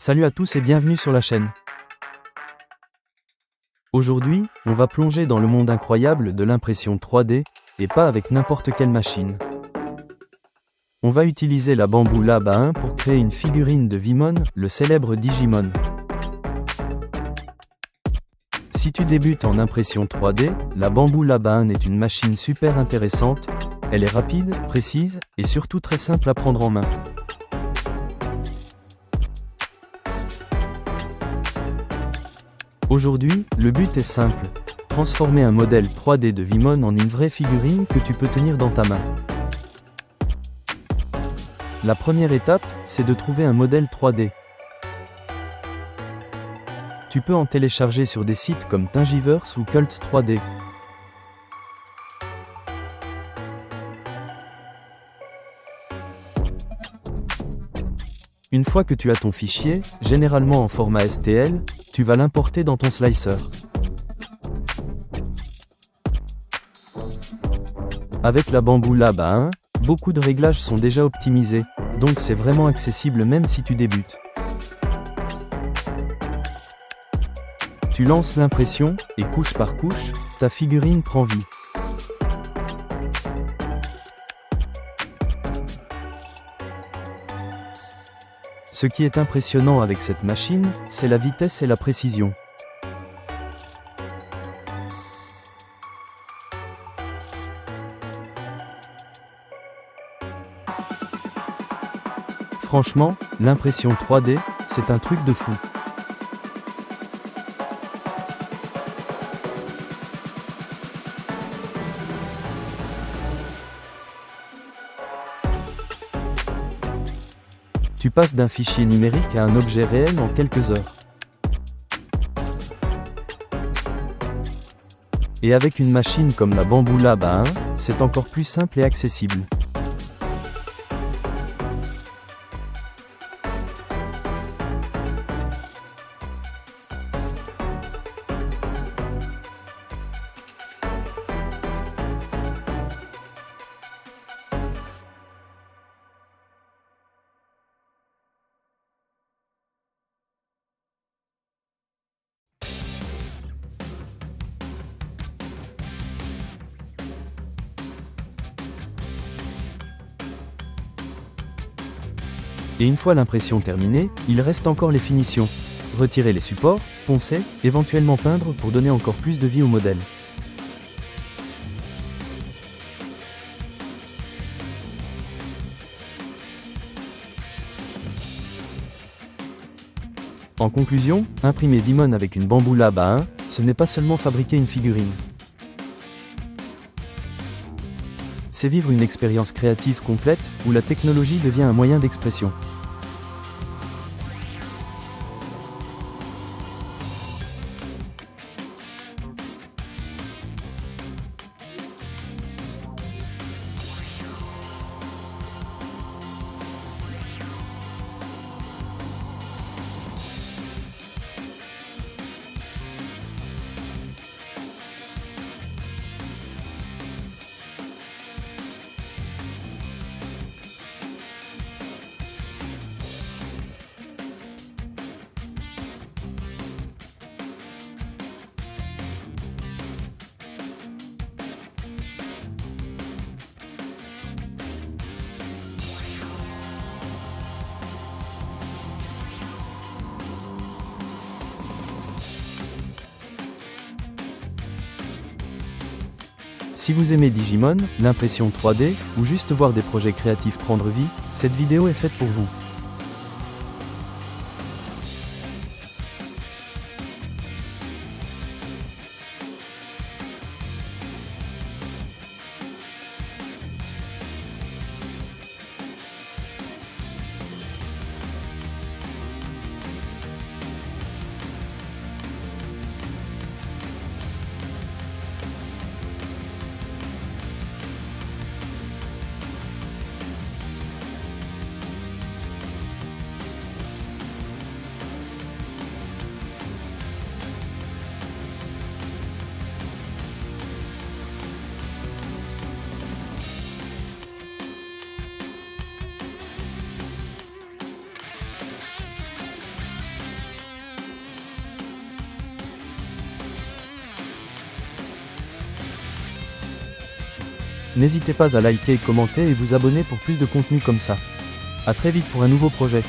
Salut à tous et bienvenue sur la chaîne. Aujourd'hui, on va plonger dans le monde incroyable de l'impression 3D, et pas avec n'importe quelle machine. On va utiliser la Bambu Lab A1 pour créer une figurine de Vimon, le célèbre Digimon. Si tu débutes en impression 3D, la Bambu Lab A1 est une machine super intéressante. Elle est rapide, précise, et surtout très simple à prendre en main. Aujourd'hui, le but est simple. Transformer un modèle 3D de Vimon en une vraie figurine que tu peux tenir dans ta main. La première étape, c'est de trouver un modèle 3D. Tu peux en télécharger sur des sites comme Thingiverse ou Cults 3D. Une fois que tu as ton fichier, généralement en format STL, tu vas l'importer dans ton slicer. Avec la Bambu Lab A1, beaucoup de réglages sont déjà optimisés, donc c'est vraiment accessible même si tu débutes. Tu lances l'impression, et couche par couche, ta figurine prend vie. Ce qui est impressionnant avec cette machine, c'est la vitesse et la précision. Franchement, l'impression 3D, c'est un truc de fou. Tu passes d'un fichier numérique à un objet réel en quelques heures. Et avec une machine comme la Bambu Lab A1, c'est encore plus simple et accessible. Et une fois l'impression terminée, il reste encore les finitions. Retirer les supports, poncer, éventuellement peindre pour donner encore plus de vie au modèle. En conclusion, imprimer Vimon avec une Bambu Lab A1, ce n'est pas seulement fabriquer une figurine. C'est vivre une expérience créative complète, où la technologie devient un moyen d'expression. Si vous aimez Digimon, l'impression 3D, ou juste voir des projets créatifs prendre vie, cette vidéo est faite pour vous. N'hésitez pas à liker, commenter et vous abonner pour plus de contenu comme ça. À très vite pour un nouveau projet.